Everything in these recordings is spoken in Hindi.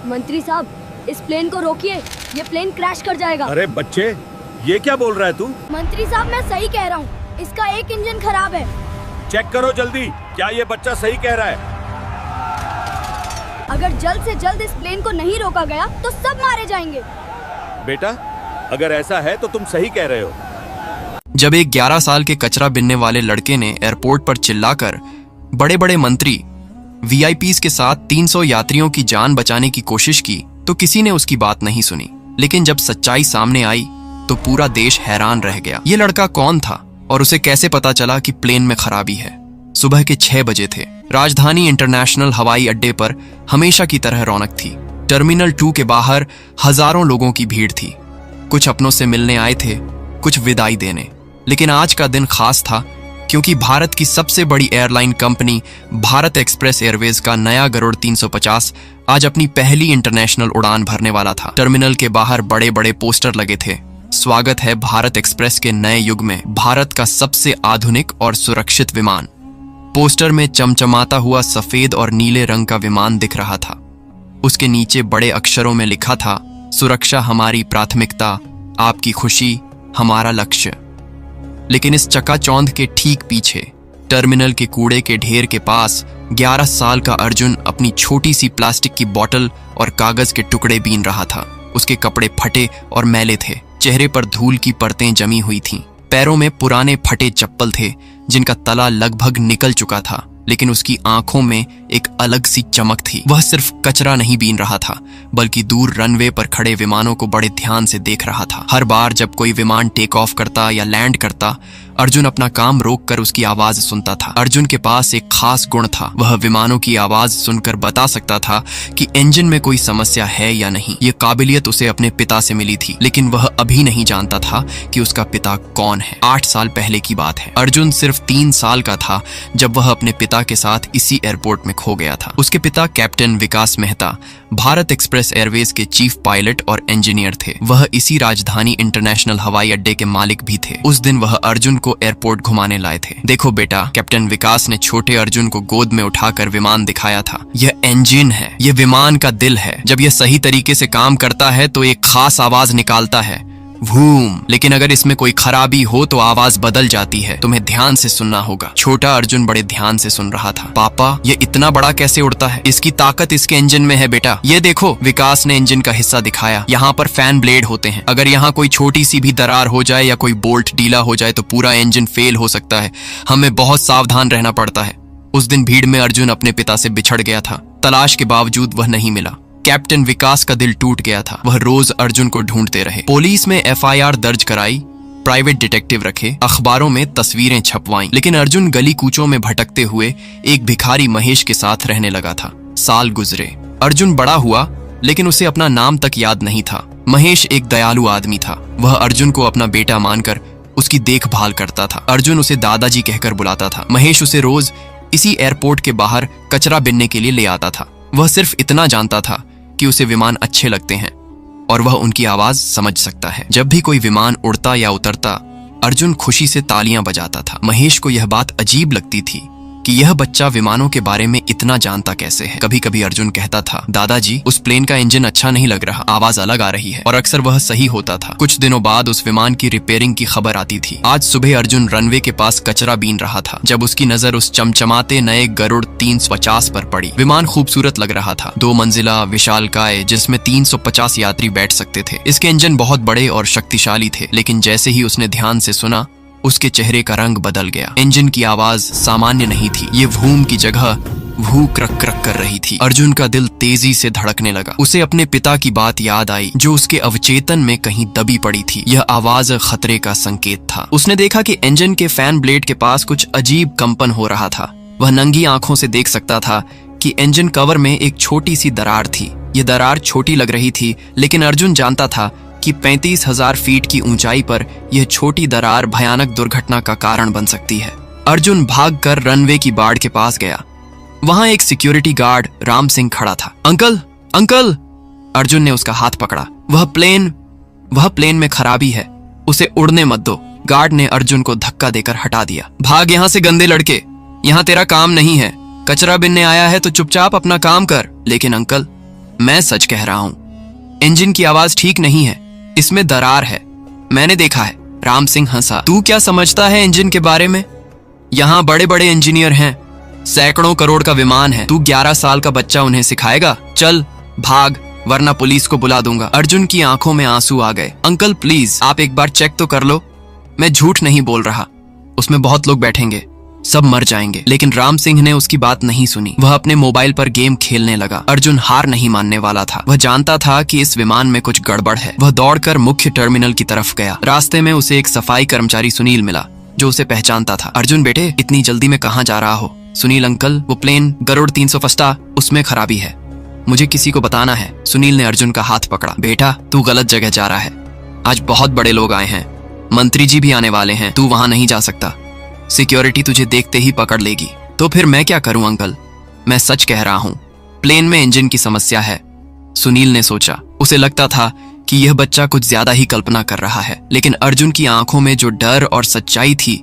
मंत्री साहब, इस प्लेन को रोकिए, ये प्लेन क्रैश कर जाएगा। अरे बच्चे, ये क्या बोल रहा है तू? मंत्री साहब, मैं सही कह रहा हूँ, इसका एक इंजन खराब है। चेक करो जल्दी, क्या ये बच्चा सही कह रहा है? अगर जल्द से जल्द इस प्लेन को नहीं रोका गया तो सब मारे जाएंगे। बेटा, अगर ऐसा है तो तुम सही कह रहे हो। जब एक 11 साल के कचरा बिनने वाले लड़के ने एयरपोर्ट पर चिल्लाकर बड़े बड़े मंत्री वीआईपीज के साथ 300 यात्रियों की जान बचाने की कोशिश की तो किसी ने उसकी बात नहीं सुनी। लेकिन जब सच्चाई सामने आई तो पूरा देश हैरान रह गया। ये लड़का कौन था और उसे कैसे पता चला कि प्लेन में खराबी है? सुबह के 6 बजे थे। राजधानी इंटरनेशनल हवाई अड्डे पर हमेशा की तरह रौनक थी। टर्मिनल 2 के बाहर हजारों लोगों की भीड़ थी। कुछ अपनों से मिलने आए थे, कुछ विदाई देने। लेकिन आज का दिन खास था क्योंकि भारत की सबसे बड़ी airline company Bharat express Airways का नया गरुड़ 350 आज अपनी पहली इंटरनेशनल उड़ान भरने वाला था। टर्मिनल के बाहर बड़े बड़े पोस्टर लगे थे। स्वागत है भारत एक्सप्रेस के नए युग में, भारत का सबसे आधुनिक और सुरक्षित विमान। पोस्टर में चमचमाता हुआ सफेद और नीले रंग का विमान दिख रहा था। उसके नीचे बड़े अक्षरों में लिखा था, सुरक्षा हमारी प्राथमिकता, आपकी खुशी हमारा लक्ष्य। लेकिन इस चकाचौंध के ठीक पीछे टर्मिनल के कूड़े के ढेर के पास 11 साल का अर्जुन अपनी छोटी सी प्लास्टिक की बोतल और कागज के टुकड़े बीन रहा था। उसके कपड़े फटे और मैले थे, चेहरे पर धूल की परतें जमी हुई थीं। पैरों में पुराने फटे चप्पल थे जिनका तला लगभग निकल चुका था। लेकिन उसकी आंखों में एक अलग सी चमक थी। वह सिर्फ कचरा नहीं बीन रहा था, बल्कि दूर रनवे पर खड़े विमानों को बड़े ध्यान से देख रहा था। हर बार जब कोई विमान टेक ऑफ करता या लैंड करता, अर्जुन अपना काम रोककर उसकी आवाज सुनता था। अर्जुन के पास एक खास गुण था, वह विमानों की आवाज सुनकर बता सकता था कि इंजन में कोई समस्या है या नहीं। ये काबिलियत उसे अपने पिता से मिली थी, लेकिन वह अभी नहीं जानता था कि उसका पिता कौन है। 8 साल पहले की बात है। अर्जुन सिर्फ 3 साल का था जब वह अपने पिता के साथ इसी एयरपोर्ट में खो गया था। उसके पिता कैप्टन विकास मेहता भारत एक्सप्रेस एयरवेज के चीफ पायलट और इंजीनियर थे। वह इसी राजधानी इंटरनेशनल हवाई अड्डे के मालिक भी थे। उस दिन वह अर्जुन को एयरपोर्ट घुमाने लाए थे। देखो बेटा, कैप्टन विकास ने छोटे अर्जुन को गोद में उठाकर विमान दिखाया था। यह इंजन है, यह विमान का दिल है। जब यह सही तरीके से काम करता है तो एक खास आवाज निकालता है, वूम। लेकिन अगर इसमें कोई खराबी हो तो आवाज बदल जाती है। तुम्हें ध्यान से सुनना होगा। छोटा अर्जुन बड़े ध्यान से सुन रहा था। पापा, ये इतना बड़ा कैसे उड़ता है? इसकी ताकत इसके इंजन में है बेटा। ये देखो, विकास ने इंजन का हिस्सा दिखाया। यहाँ पर फैन ब्लेड होते हैं। अगर यहाँ कोई छोटी सी भी दरार हो जाए या कोई बोल्ट ढीला हो जाए तो पूरा इंजन फेल हो सकता है। हमें बहुत सावधान रहना पड़ता है। उस दिन भीड़ में अर्जुन अपने पिता से बिछड़ गया था। तलाश के बावजूद वह नहीं मिला। कैप्टन विकास का दिल टूट गया था। वह रोज अर्जुन को ढूंढते रहे। पुलिस में एफआईआर दर्ज कराई, प्राइवेट डिटेक्टिव रखे, अखबारों में तस्वीरें छपवाईं, लेकिन अर्जुन गली कूचों में भटकते हुए एक भिखारी महेश के साथ रहने लगा था। साल गुजरे, अर्जुन बड़ा हुआ, लेकिन उसे अपना नाम तक याद नहीं था। महेश एक दयालु आदमी था। वह अर्जुन को अपना बेटा मानकर उसकी देखभाल करता था। अर्जुन उसे दादाजी कहकर बुलाता था। महेश उसे रोज इसी एयरपोर्ट के बाहर कचरा बिनने के लिए ले आता था। वह सिर्फ इतना जानता था कि उसे विमान अच्छे लगते हैं और वह उनकी आवाज समझ सकता है। जब भी कोई विमान उड़ता या उतरता, अर्जुन खुशी से तालियां बजाता था। महेश को यह बात अजीब लगती थी कि यह बच्चा विमानों के बारे में इतना जानता कैसे है। कभी कभी अर्जुन कहता था, दादाजी, उस प्लेन का इंजन अच्छा नहीं लग रहा, आवाज अलग आ रही है। और अक्सर वह सही होता था। कुछ दिनों बाद उस विमान की रिपेयरिंग की खबर आती थी। आज सुबह अर्जुन रनवे के पास कचरा बीन रहा था जब उसकी नजर उस चमचमाते नए गरुड़ 350 पर पड़ी। विमान खूबसूरत लग रहा था। 2 मंजिला विशालकाय जिसमें 350 यात्री बैठ सकते थे। इसके इंजन बहुत बड़े और शक्तिशाली थे। लेकिन जैसे ही उसने ध्यान से सुना, उसके चेहरे का रंग बदल गया। इंजन की आवाज सामान्य नहीं थी। ये वूम की जगह वू क्रक क्रक कर रही थी। अर्जुन का दिल तेजी से धड़कने लगा। उसे अपने पिता की बात याद आई जो उसके अवचेतन में कहीं दबी पड़ी थी। यह आवाज खतरे का संकेत था। उसने देखा कि इंजन के फैन ब्लेड के पास कुछ अजीब कंपन हो रहा था। वह नंगी आंखों से देख सकता था कि इंजन कवर में एक छोटी सी दरार थी। यह दरार छोटी लग रही थी, लेकिन अर्जुन जानता था कि 35,000 फीट की ऊंचाई पर यह छोटी दरार भयानक दुर्घटना का कारण बन सकती है। अर्जुन भागकर रनवे की बाड़ के पास गया। वहां एक सिक्योरिटी गार्ड राम सिंह खड़ा था। Uncle, uncle! अर्जुन ने उसका हाथ पकड़ा। वह प्लेन में खराबी है, उसे उड़ने मत दो। गार्ड ने अर्जुन को धक्का देकर हटा दिया। भाग यहां से गंदे लड़के, यहां तेरा काम नहीं है। कचरा बिनने आया है तो चुपचाप अपना काम कर। लेकिन अंकल, मैं सच कह रहा हूं। इंजन की आवाज ठीक नहीं है, इसमें दरार है, मैंने देखा है। राम सिंह हंसा। तू क्या समझता है इंजन के बारे में? यहाँ बड़े बड़े इंजीनियर हैं, सैकड़ों करोड़ का विमान है। तू 11 साल का बच्चा उन्हें सिखाएगा? चल भाग, वरना पुलिस को बुला दूंगा। अर्जुन की आंखों में आंसू आ गए। अंकल प्लीज, आप एक बार चेक तो कर लो। मैं झूठ नहीं बोल रहा, उसमें बहुत लोग बैठेंगे, सब मर जाएंगे। लेकिन राम सिंह ने उसकी बात नहीं सुनी। वह अपने मोबाइल पर गेम खेलने लगा। अर्जुन हार नहीं मानने वाला था। वह जानता था कि इस विमान में कुछ गड़बड़ है। वह दौड़कर मुख्य टर्मिनल की तरफ गया। रास्ते में उसे एक सफाई कर्मचारी सुनील मिला, जो उसे पहचानता था। अर्जुन बेटे, इतनी जल्दी में कहाँ जा रहा हो? सुनील अंकल, वो प्लेन गरुड़ 350 उसमें खराबी है, मुझे किसी को बताना है। सुनील ने अर्जुन का हाथ पकड़ा। बेटा, तू गलत जगह जा रहा है। आज बहुत बड़े लोग आए हैं, मंत्री जी भी आने वाले हैं, तू वहां नहीं जा सकता। सिक्योरिटी तुझे देखते ही पकड़ लेगी। तो फिर मैं क्या करूं अंकल? मैं सच कह रहा हूं, प्लेन में इंजन की समस्या है। सुनील ने सोचा। उसे लगता था कि यह बच्चा कुछ ज्यादा ही कल्पना कर रहा है, लेकिन अर्जुन की आंखों में जो डर और सच्चाई थी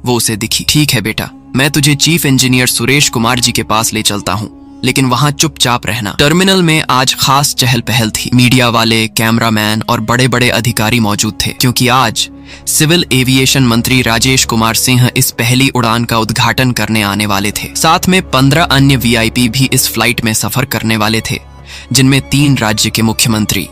वो उसे दिखी। ठीक है बेटा, मैं तुझे चीफ इंजीनियर सुरेश कुमार जी के पास ले चलता हूं, लेकिन वहां चुपचाप रहना। टर्मिनल में आज खास चहल पहल थी। मीडिया वाले, कैमरामैन और बड़े बड़े अधिकारी मौजूद थे, क्योंकि आज सिविल एविएशन मंत्री राजेश कुमार सिंह इस पहली उड़ान का उद्घाटन करने आने वाले थे। साथ में 15 अन्य वीआईपी भी इस फ्लाइट में सफर करने वाले थे, जिनमें 3 राज्य के मुख्यमंत्री,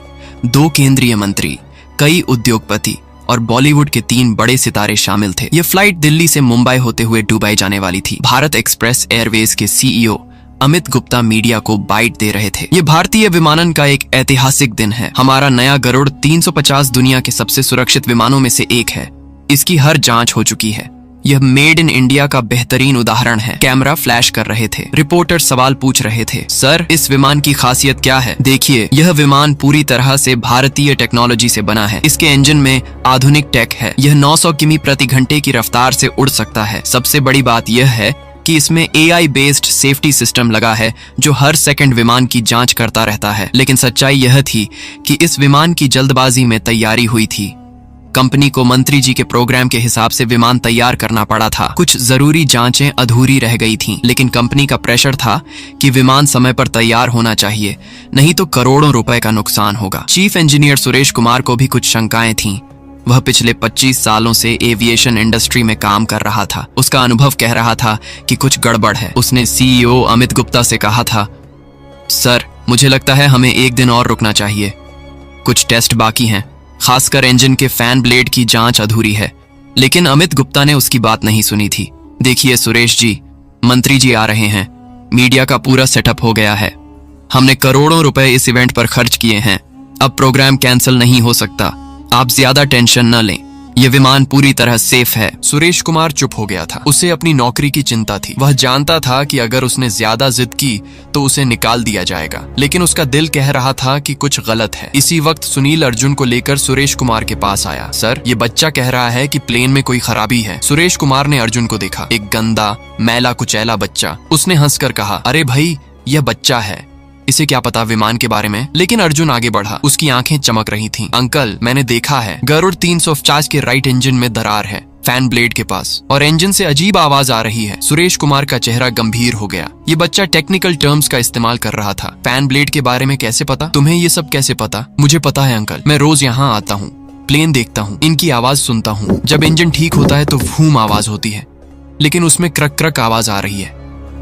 2 केंद्रीय मंत्री, कई उद्योगपति और बॉलीवुड के 3 बड़े सितारे शामिल थे। यह फ्लाइट दिल्ली से मुंबई होते हुए दुबई जाने वाली थी। भारत एक्सप्रेस एयरवेज के सीईओ अमित गुप्ता मीडिया को बाइट दे रहे थे। ये भारतीय विमानन का एक ऐतिहासिक दिन है। हमारा नया गरुड़ 350 दुनिया के सबसे सुरक्षित विमानों में से एक है। इसकी हर जांच हो चुकी है। यह मेड इन इंडिया का बेहतरीन उदाहरण है। कैमरा फ्लैश कर रहे थे। रिपोर्टर सवाल पूछ रहे थे। सर, इस विमान की खासियत क्या है? देखिए, यह विमान पूरी तरह से भारतीय टेक्नोलॉजी से बना है। इसके इंजन में आधुनिक टेक है। यह 900 किमी प्रति घंटे की रफ्तार से उड़ सकता है। सबसे बड़ी बात यह है कि इसमें AI बेस्ड सेफ्टी सिस्टम लगा है, जो हर सेकंड विमान की जांच करता रहता है। लेकिन सच्चाई यह थी कि इस विमान की जल्दबाजी में तैयारी हुई थी। कंपनी को मंत्री जी के प्रोग्राम के हिसाब से विमान तैयार करना पड़ा था। कुछ जरूरी जांचें अधूरी रह गई थीं, लेकिन कंपनी का प्रेशर था कि विमान समय पर तैयार होना चाहिए, नहीं तो करोड़ों रुपए का नुकसान होगा। चीफ इंजीनियर सुरेश कुमार को भी कुछ शंकाएं थीं। वह पिछले 25 सालों से एविएशन इंडस्ट्री में काम कर रहा था। उसका अनुभव कह रहा था कि कुछ गड़बड़ है। उसने सीईओ अमित गुप्ता से कहा था, सर, मुझे लगता है हमें एक दिन और रुकना चाहिए। कुछ टेस्ट बाकी हैं, खासकर इंजन के फैन ब्लेड की जांच अधूरी है। लेकिन अमित गुप्ता ने उसकी बात नहीं सुनी थी। देखिए सुरेश जी, मंत्री जी आ रहे हैं, मीडिया का पूरा सेटअप हो गया है, हमने करोड़ों रुपए इस इवेंट पर खर्च किए हैं, अब प्रोग्राम कैंसिल नहीं हो सकता, आप ज्यादा टेंशन न लें, ये विमान पूरी तरह सेफ है। सुरेश कुमार चुप हो गया था। उसे अपनी नौकरी की चिंता थी। वह जानता था कि अगर उसने ज्यादा जिद की तो उसे निकाल दिया जाएगा, लेकिन उसका दिल कह रहा था कि कुछ गलत है। इसी वक्त सुनील अर्जुन को लेकर सुरेश कुमार के पास आया। सर, ये बच्चा कह रहा है कि प्लेन में कोई खराबी है। सुरेश कुमार ने अर्जुन को देखा, एक गंदा, मैला कुचैला बच्चा। उसने हंसकर कहा, अरे भाई, यह बच्चा है, इसे क्या पता विमान के बारे में। लेकिन अर्जुन आगे बढ़ा। उसकी आंखें चमक रही थीं। अंकल, मैंने देखा है, गरुड़ 350 के राइट इंजन में दरार है, फैन ब्लेड के पास, और इंजन से अजीब आवाज आ रही है। सुरेश कुमार का चेहरा गंभीर हो गया। ये बच्चा टेक्निकल टर्म्स का इस्तेमाल कर रहा था। फैन ब्लेड के बारे में कैसे पता? तुम्हें ये सब कैसे पता? मुझे पता है अंकल, मैं रोज यहाँ आता हूँ, प्लेन देखता हूँ, इनकी आवाज सुनता हूँ। जब इंजन ठीक होता है तो वूम आवाज होती है, लेकिन उसमें क्रक क्रक आवाज आ रही है।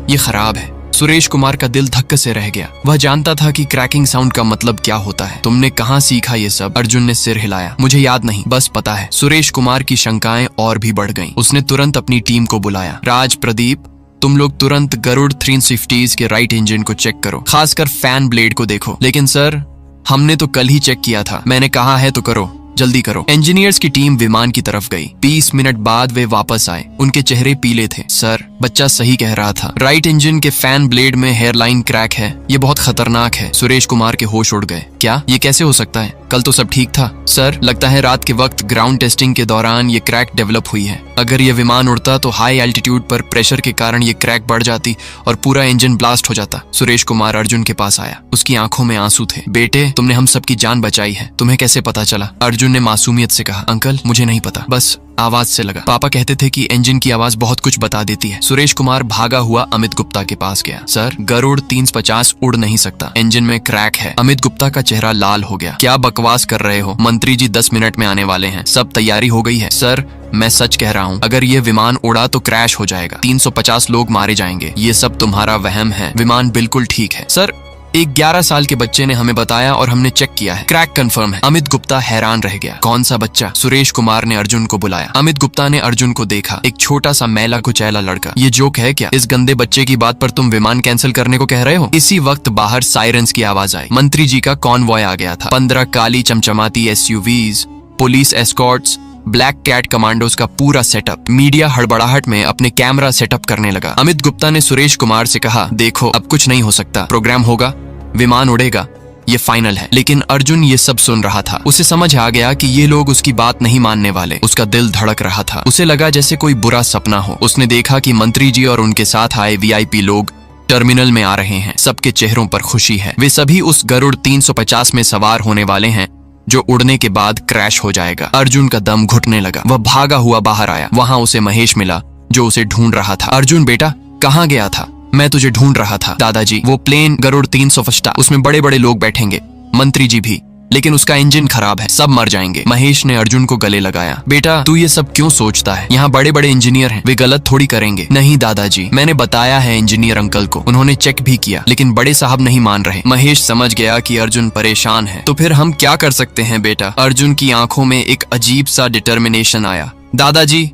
ये खराब है। सुरेश कुमार का दिल धक्के से रह गया। वह जानता था कि क्रैकिंग साउंड का मतलब क्या होता है। तुमने कहाँ सीखा ये सब? अर्जुन ने सिर हिलाया। मुझे याद नहीं, बस पता है। सुरेश कुमार की शंकाएं और भी बढ़ गईं। उसने तुरंत अपनी टीम को बुलाया। राज, प्रदीप, तुम लोग तुरंत गरुड़ 350 के राइट इंजन को चेक करो, खासकर फैन ब्लेड को देखो। लेकिन सर, हमने तो कल ही चेक किया था। मैंने कहा है तो करो, जल्दी करो। इंजीनियर्स की टीम विमान की तरफ गई। 20 मिनट बाद वे वापस आए। उनके चेहरे पीले थे। सर, बच्चा सही कह रहा था, राइट इंजन के फैन ब्लेड में हेयरलाइन क्रैक है, ये बहुत खतरनाक है। सुरेश कुमार के होश उड़ गए। क्या? ये कैसे हो सकता है? कल तो सब ठीक था। सर, लगता है रात के वक्त ग्राउंड टेस्टिंग के दौरान ये क्रैक डेवलप हुई है। अगर ये विमान उड़ता तो हाई एल्टीट्यूड पर प्रेशर के कारण ये क्रैक बढ़ जाती और पूरा इंजन ब्लास्ट हो जाता। सुरेश कुमार अर्जुन के पास आया। उसकी आंखों में आंसू थे। बेटे, तुमने हम सबकी जान बचाई है, तुम्हें कैसे पता चला? अर्जुन अर्जुन ने मासूमियत से कहा, अंकल मुझे नहीं पता, बस आवाज से लगा। पापा कहते थे कि इंजन की आवाज बहुत कुछ बता देती है। सुरेश कुमार भागा हुआ अमित गुप्ता के पास गया। सर, गरुड़ 350 उड़ नहीं सकता, इंजन में क्रैक है। अमित गुप्ता का चेहरा लाल हो गया। क्या बकवास कर रहे हो? मंत्री जी 10 मिनट में आने वाले हैं, सब तैयारी हो गई है। सर, मैं सच कह रहा हूँ, अगर ये विमान उड़ा तो क्रैश हो जाएगा, 350 लोग मारे जाएंगे। ये सब तुम्हारा वहम है, विमान बिल्कुल ठीक है। सर, एक 11 साल के बच्चे ने हमें बताया और हमने चेक किया है, क्रैक कंफर्म है। अमित गुप्ता हैरान रह गया। कौन सा बच्चा? सुरेश कुमार ने अर्जुन को बुलाया। अमित गुप्ता ने अर्जुन को देखा, एक छोटा सा मैला कुचैला लड़का। ये जोक है क्या? इस गंदे बच्चे की बात पर तुम विमान कैंसिल करने को कह रहे हो? इसी वक्त बाहर सायरन्स की आवाज आई। मंत्री जी का कॉन्वॉय आ गया था। 15 काली चमचमाती SUVs, police escorts, black cat commandos का पूरा सेटअप। मीडिया हड़बड़ाहट में अपने कैमरा सेटअप करने लगा। अमित गुप्ता ने सुरेश कुमार से कहा, देखो अब कुछ नहीं हो सकता, प्रोग्राम होगा, विमान उड़ेगा, ये फाइनल है। लेकिन अर्जुन ये सब सुन रहा था। उसे समझ आ गया कि ये लोग उसकी बात नहीं मानने वाले। उसका दिल धड़क रहा था। उसे लगा जैसे कोई बुरा सपना हो। उसने देखा कि मंत्री जी और उनके साथ आए VIP लोग टर्मिनल में आ रहे हैं। सबके चेहरों पर खुशी है। वे सभी उस गरुड़ 350 में सवार होने वाले हैं जो उड़ने के बाद क्रैश हो जाएगा। अर्जुन का दम घुटने लगा। वह भागा हुआ बाहर आया। वहां उसे महेश मिला जो उसे ढूंढ रहा था। अर्जुन बेटा, कहाँ गया था? मैं तुझे ढूंढ रहा था। दादाजी, वो प्लेन गरुड़ 350, उसमें बड़े बड़े लोग बैठेंगे, मंत्री जी भी, लेकिन उसका इंजन खराब है, सब मर जाएंगे। महेश ने अर्जुन को गले लगाया। बेटा, तू ये सब क्यों सोचता है? यहाँ बड़े बड़े इंजीनियर हैं, वे गलत थोड़ी करेंगे। नहीं दादाजी, मैंने बताया है इंजीनियर अंकल को, उन्होंने चेक भी किया, लेकिन बड़े साहब नहीं मान रहे। महेश समझ गया कि अर्जुन परेशान है। तो फिर हम क्या कर सकते हैं बेटा? अर्जुन की आंखों में एक अजीब सा डिटर्मिनेशन आया। दादाजी,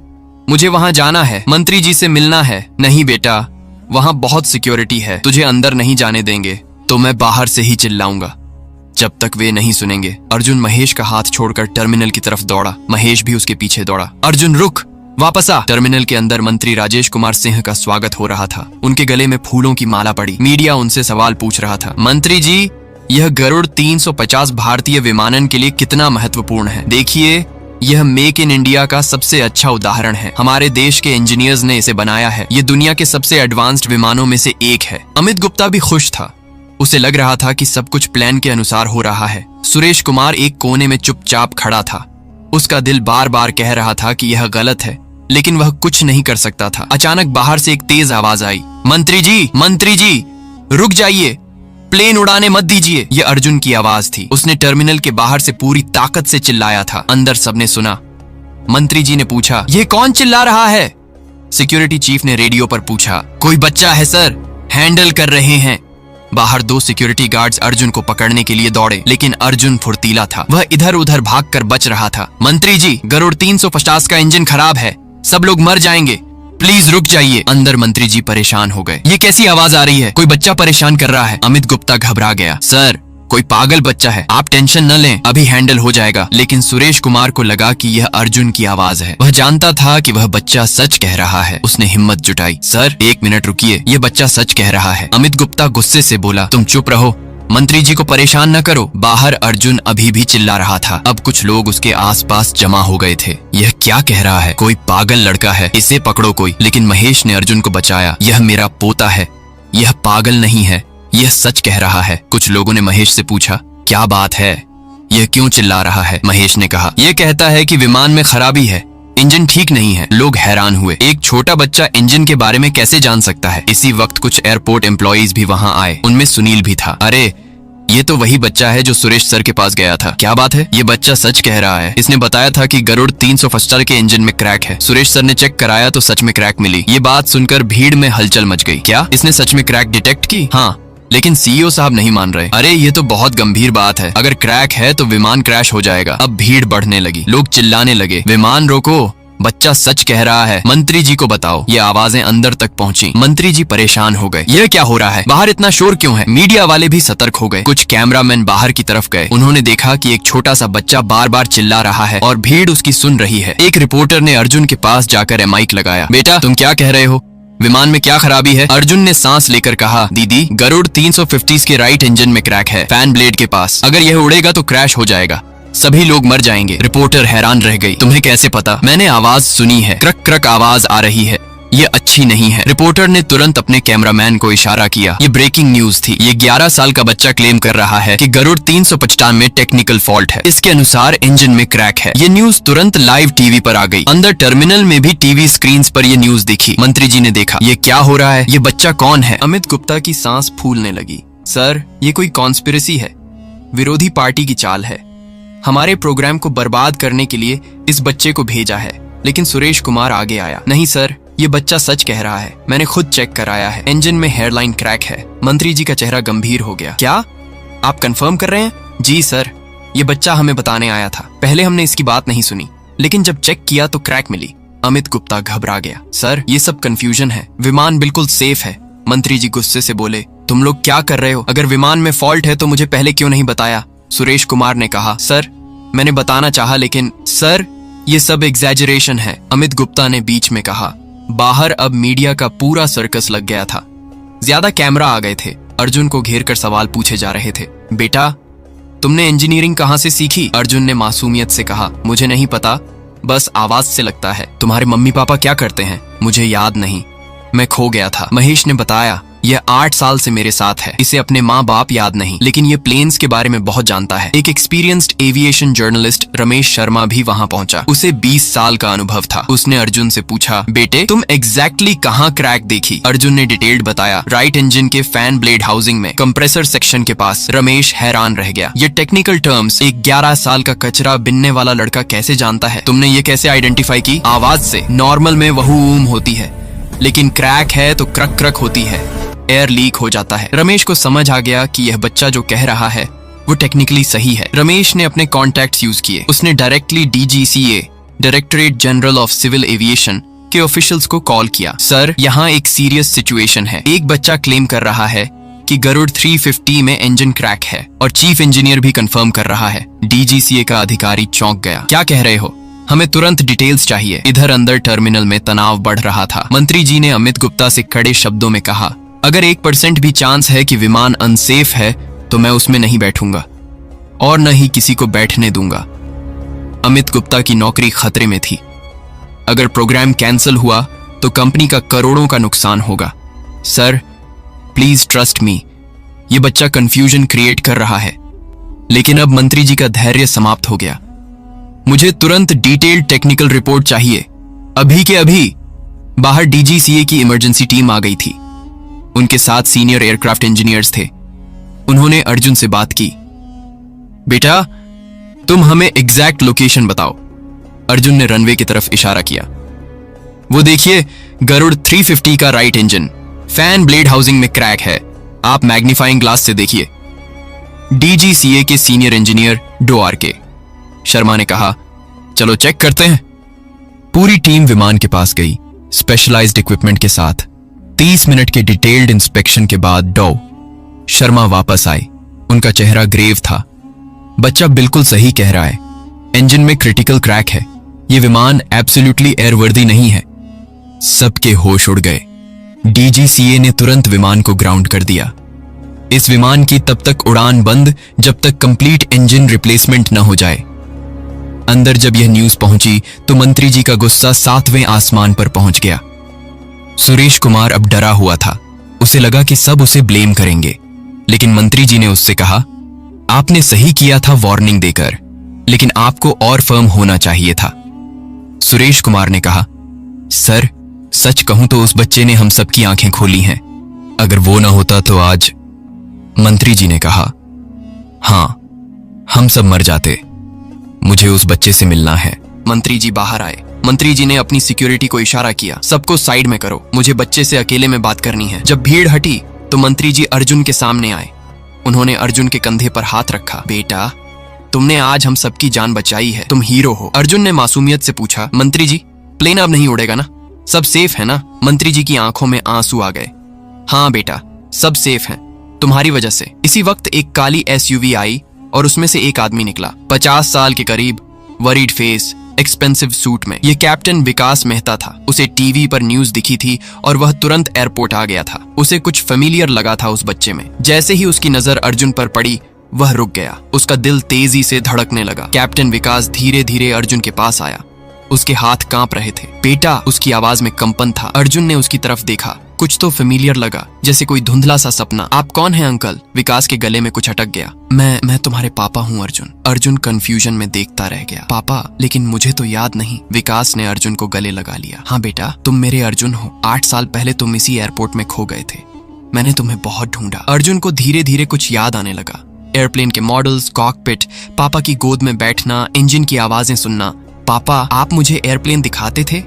मुझे वहां जाना है, मंत्री जी से मिलना है। नहीं बेटा, वहां बहुत सिक्योरिटी है, तुझे अंदर नहीं जाने देंगे, तो मैं बाहर से ही चिल्लाऊंगा जब तक वे नहीं सुनेंगे। अर्जुन महेश का हाथ छोड़कर टर्मिनल की तरफ दौड़ा। महेश भी उसके पीछे दौड़ा। अर्जुन रुक, वापस आ। टर्मिनल के अंदर मंत्री राजेश कुमार सिंह का स्वागत हो रहा था। उनके गले में फूलों की माला पड़ी। मीडिया उनसे सवाल पूछ रहा था। मंत्री जी, यह गरुड़ 350 भारतीय विमानन के लिए कितना महत्वपूर्ण है? देखिए, यह मेक इन इंडिया का सबसे अच्छा उदाहरण है। हमारे देश के इंजीनियर्स ने इसे बनाया है। ये दुनिया के सबसे एडवांस्ड विमानों में से एक है। अमित गुप्ता भी खुश था। उसे लग रहा था कि सब कुछ प्लान के अनुसार हो रहा है। सुरेश कुमार एक कोने में चुपचाप खड़ा था। उसका दिल बार बार कह रहा था कि यह गलत है, लेकिन वह कुछ नहीं कर सकता था। अचानक बाहर से एक तेज आवाज आई। मंत्री जी, रुक जाइए, प्लेन उड़ाने मत दीजिए। यह अर्जुन की आवाज थी। उसने टर्मिनल के बाहर से पूरी ताकत से चिल्लाया था। अंदर सबने सुना। मंत्री जी ने पूछा, यह कौन चिल्ला रहा है? सिक्योरिटी चीफ ने रेडियो पर पूछा। कोई बच्चा है सर, हैंडल कर रहे हैं। बाहर 2 सिक्योरिटी गार्ड्स अर्जुन को पकड़ने के लिए दौड़े, लेकिन अर्जुन फुर्तीला था। वह इधर उधर भागकर बच रहा था। मंत्री जी, गरुड़ 350 का इंजन खराब है, सब लोग मर जाएंगे, प्लीज रुक जाइए। अंदर मंत्री जी परेशान हो गए। ये कैसी आवाज आ रही है? कोई बच्चा परेशान कर रहा है। अमित गुप्ता घबरा गया। सर, कोई पागल बच्चा है, आप टेंशन न लें, अभी हैंडल हो जाएगा। लेकिन सुरेश कुमार को लगा कि यह अर्जुन की आवाज है। वह जानता था कि वह बच्चा सच कह रहा है। उसने हिम्मत जुटाई। सर, 1 मिनट रुकिए, यह बच्चा सच कह रहा है। अमित गुप्ता गुस्से से बोला, तुम चुप रहो, मंत्री जी को परेशान न करो। बाहर अर्जुन अभी भी चिल्ला रहा था। अब कुछ लोग उसके आसपास जमा हो गए थे। यह क्या कह रहा है? कोई पागल लड़का है, इसे पकड़ो कोई। लेकिन महेश ने अर्जुन को बचाया। यह मेरा पोता है, यह पागल नहीं है, यह सच कह रहा है। कुछ लोगों ने महेश से पूछा, क्या बात है, यह क्यों चिल्ला रहा है? महेश ने कहा, यह कहता है कि विमान में खराबी है, इंजन ठीक नहीं है। लोग हैरान हुए। एक छोटा बच्चा इंजन के बारे में कैसे जान सकता है? इसी वक्त कुछ एयरपोर्ट एम्प्लॉइज भी वहां आए। उनमें सुनील भी था। अरे, ये तो वही बच्चा है जो सुरेश सर के पास गया था। क्या बात है? ये बच्चा सच कह रहा है। इसने बताया था कि गरुड़ 350 के इंजन में क्रैक है। सुरेश सर ने चेक कराया तो सच में क्रैक मिली। ये बात सुनकर भीड़ में हलचल मच गई। क्या इसने सच में क्रैक डिटेक्ट की? हाँ, लेकिन CEO साहब नहीं मान रहे। अरे, ये तो बहुत गंभीर बात है, अगर क्रैक है तो विमान क्रैश हो जाएगा। अब भीड़ बढ़ने लगी। लोग चिल्लाने लगे, विमान रोको, बच्चा सच कह रहा है, मंत्री जी को बताओ। ये आवाजें अंदर तक पहुंची। मंत्री जी परेशान हो गए। यह क्या हो रहा है? बाहर इतना शोर क्यों है? मीडिया वाले भी सतर्क हो गए। कुछ कैमरामैन बाहर की तरफ गए। उन्होंने देखा कि एक छोटा सा बच्चा बार बार चिल्ला रहा है और भीड़ उसकी सुन रही है। एक रिपोर्टर ने अर्जुन के पास जाकर माइक लगाया। बेटा, तुम क्या कह रहे हो? विमान में क्या खराबी है? अर्जुन ने सांस लेकर कहा, दीदी, गरुड़ 350 के राइट इंजन में क्रैक है, फैन ब्लेड के पास। अगर यह उड़ेगा तो क्रैश हो जाएगा, सभी लोग मर जाएंगे। रिपोर्टर हैरान रह गई। तुम्हें कैसे पता? मैंने आवाज सुनी है, क्रक क्रक आवाज आ रही है। ये अच्छी नहीं है। रिपोर्टर ने तुरंत अपने कैमरामैन को इशारा किया। ये ब्रेकिंग न्यूज थी। ये 11 साल का बच्चा क्लेम कर रहा है कि गरुड़ 395 में टेक्निकल फॉल्ट है। इसके अनुसार इंजन में क्रैक है। ये न्यूज तुरंत लाइव टीवी पर आ गई। अंदर टर्मिनल में भी टीवी स्क्रीन पर ये न्यूज दिखी। मंत्री जी ने देखा, ये क्या हो रहा है? ये बच्चा कौन है? अमित गुप्ता की सांस फूलने लगी। सर, ये कोई कॉन्स्पिरेसी है, विरोधी पार्टी की चाल है। हमारे प्रोग्राम को बर्बाद करने के लिए इस बच्चे को भेजा है। लेकिन सुरेश कुमार आगे आया। नहीं सर, ये बच्चा सच कह रहा है। मैंने खुद चेक कराया है। इंजन में हेयरलाइन क्रैक है। मंत्री जी का चेहरा गंभीर हो गया। क्या आप कंफर्म कर रहे हैं? जी सर, ये बच्चा हमें बताने आया था। पहले हमने इसकी बात नहीं सुनी, लेकिन जब चेक किया तो क्रैक मिली। अमित गुप्ता घबरा गया। सर, ये सब कंफ्यूजन है। विमान बिल्कुल सेफ है। मंत्री जी गुस्से से बोले, तुम लोग क्या कर रहे हो? अगर विमान में फॉल्ट है तो मुझे पहले क्यों नहीं बताया? सुरेश कुमार ने कहा, सर मैंने बताना चाहा, लेकिन सर ये सब एग्जैजरेशन है। अमित गुप्ता ने बीच में कहा। बाहर अब मीडिया का पूरा सर्कस लग गया था। ज्यादा कैमरा आ गए थे। अर्जुन को घेर कर सवाल पूछे जा रहे थे। बेटा, तुमने इंजीनियरिंग कहाँ से सीखी? अर्जुन ने मासूमियत से कहा, मुझे नहीं पता, बस आवाज से लगता है। तुम्हारे मम्मी पापा क्या करते हैं? मुझे याद नहीं, मैं खो गया था। महेश ने बताया, यह 8 साल से मेरे साथ है। इसे अपने माँ बाप याद नहीं, लेकिन ये प्लेन्स के बारे में बहुत जानता है। एक experienced aviation journalist Ramesh Sharma भी वहाँ पहुंचा। उसे 20 साल का अनुभव था। उसने अर्जुन से पूछा, बेटे तुम एग्जैक्टली कहाँ क्रैक देखी? अर्जुन ने डिटेल्ड बताया, राइट इंजन के फैन ब्लेड हाउसिंग में, कंप्रेसर सेक्शन के पास। रमेश हैरान रह गया। ये टेक्निकल टर्म्स एक 11 साल का कचरा बिनने वाला लड़का कैसे जानता है? तुमने ये कैसे आइडेंटिफाई की? आवाज से। नॉर्मल में वहूम होती है, लेकिन क्रैक है तो क्रक क्रक होती है, एयर लीक हो जाता है। रमेश को समझ आ गया कि यह बच्चा जो कह रहा है वो टेक्निकली सही है। रमेश ने अपने कॉन्टैक्ट्स यूज किए। उसने directly DGCA, directorate general of civil aviation के ऑफिशियल्स को कॉल किया। सर, यहाँ एक सीरियस सिचुएशन है। एक बच्चा क्लेम कर रहा है कि गरुड़ 350 में इंजन क्रैक है और चीफ इंजीनियर भी कंफर्म कर रहा है। DGCA का अधिकारी चौंक गया। क्या कह रहे हो? हमें तुरंत डिटेल्स चाहिए। इधर अंदर टर्मिनल में तनाव बढ़ रहा था। मंत्री जी ने अमित गुप्ता से कड़े शब्दों में कहा, अगर 1% भी चांस है कि विमान अनसेफ है तो मैं उसमें नहीं बैठूंगा और न ही किसी को बैठने दूंगा। अमित गुप्ता की नौकरी खतरे में थी। अगर प्रोग्राम कैंसिल हुआ तो कंपनी का करोड़ों का नुकसान होगा। सर प्लीज ट्रस्ट मी, ये बच्चा कंफ्यूजन क्रिएट कर रहा है। लेकिन अब मंत्री जी का धैर्य समाप्त हो गया। मुझे तुरंत डिटेल्ड टेक्निकल रिपोर्ट चाहिए, अभी के अभी। बाहर DGCA की इमरजेंसी टीम आ गई थी। उनके साथ सीनियर एयरक्राफ्ट इंजीनियर्स थे। उन्होंने अर्जुन से बात की। बेटा, तुम हमें एग्जैक्ट लोकेशन बताओ। अर्जुन ने रनवे की तरफ इशारा किया। वो देखिए, गरुड़ 350 का right engine, fan blade housing में क्रैक है। आप मैग्नीफाइंग ग्लास से देखिए। DGCA के सीनियर इंजीनियर DORK शर्मा ने कहा, चलो चेक करते हैं। पूरी टीम विमान के पास गई, स्पेशलाइज्ड इक्विपमेंट के साथ। 30 मिनट के डिटेल्ड इंस्पेक्शन के बाद शर्मा वापस आए। उनका चेहरा ग्रेव था। बच्चा बिल्कुल सही कह रहा है, इंजन में क्रिटिकल क्रैक है। ये विमान एब्सोल्युटली एयरवर्दी नहीं है। सबके होश उड़ गए। DGCA ने तुरंत विमान को ग्राउंड कर दिया। इस विमान की तब तक उड़ान बंद जब तक कंप्लीट इंजन रिप्लेसमेंट न हो जाए। अंदर जब यह न्यूज पहुंची तो मंत्री जी का गुस्सा 7वें आसमान पर पहुंच गया। सुरेश कुमार अब डरा हुआ था। उसे लगा कि सब उसे ब्लेम करेंगे, लेकिन मंत्री जी ने उससे कहा, आपने सही किया था वार्निंग देकर, लेकिन आपको और फर्म होना चाहिए था। सुरेश कुमार ने कहा, सर सच कहूं तो उस बच्चे ने हम सबकी आंखें खोली हैं। अगर वो ना होता तो आज। मंत्री जी ने कहा, हां, हम सब मर जाते। मुझे उस बच्चे से मिलना है। मंत्री जी बाहर आए। मंत्री जी ने अपनी सिक्योरिटी को इशारा किया, सबको साइड में करो, मुझे बच्चे से अकेले में बात करनी है। जब भीड़ हटी तो मंत्री जी अर्जुन के सामने आए। उन्होंने अर्जुन के कंधे पर हाथ रखा। बेटा, तुमने आज हम सबकी जान बचाई है, तुम हीरो हो। अर्जुन ने मासूमियत से पूछा, मंत्री जी प्लेन अब नहीं उड़ेगा ना? सब सेफ है ना? मंत्री जी की आंखों में आंसू आ गए। हाँ बेटा, सब सेफ है, तुम्हारी वजह से। इसी वक्त एक काली SUV आई और उसमें से एक आदमी निकला, 50 साल के करीब, वरीड फेस, एक्सपेंसिव सूट में। ये कैप्टन विकास मेहता था। उसे टीवी पर न्यूज दिखी थी और वह तुरंत एयरपोर्ट आ गया था। उसे कुछ फेमिलियर लगा था उस बच्चे में। जैसे ही उसकी नजर अर्जुन पर पड़ी, वह रुक गया। उसका दिल तेजी से धड़कने लगा। कैप्टन विकास धीरे धीरे अर्जुन के पास आया। उसके हाथ कांप रहे थे। बेटा, उसकी आवाज में कंपन था। अर्जुन ने उसकी तरफ देखा। कुछ तो फेमिलियर लगा, जैसे कोई धुंधला सा सपना। आप कौन हैं अंकल? विकास के गले में कुछ अटक गया। मैं तुम्हारे पापा हूँ अर्जुन। अर्जुन कंफ्यूजन में देखता रह गया। पापा? लेकिन मुझे तो याद नहीं। विकास ने अर्जुन को गले लगा लिया। हाँ बेटा, तुम मेरे अर्जुन हो। 8 साल पहले तुम इसी एयरपोर्ट में खो गए थे। मैंने तुम्हें बहुत ढूंढा। अर्जुन को धीरे धीरे कुछ याद आने लगा। एयरप्लेन के मॉडल्स, कॉकपिट, पापा की गोद में बैठना, इंजन की आवाजें सुनना। पापा, आप मुझे एयरप्लेन दिखाते थे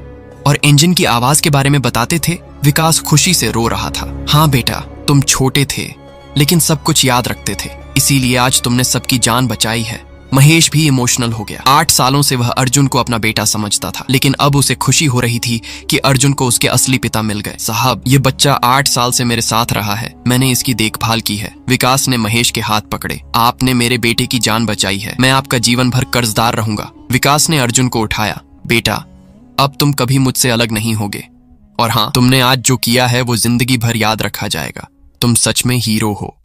और इंजन की आवाज के बारे में बताते थे। विकास खुशी से रो रहा था। हाँ बेटा, तुम छोटे थे लेकिन सब कुछ याद रखते थे, इसीलिए आज तुमने सबकी जान बचाई है। महेश भी इमोशनल हो गया। 8 सालों से वह अर्जुन को अपना बेटा समझता था, लेकिन अब उसे खुशी हो रही थी कि अर्जुन को उसके असली पिता मिल गए। साहब, ये बच्चा 8 साल से मेरे साथ रहा है, मैंने इसकी देखभाल की है। विकास ने महेश के हाथ पकड़े। आपने मेरे बेटे की जान बचाई है, मैं आपका जीवन भर कर्जदार रहूंगा। विकास ने अर्जुन को उठाया। बेटा, अब तुम कभी मुझसे अलग नहीं होगे। और हाँ, तुमने आज जो किया है वो जिंदगी भर याद रखा जाएगा। तुम सच में हीरो हो।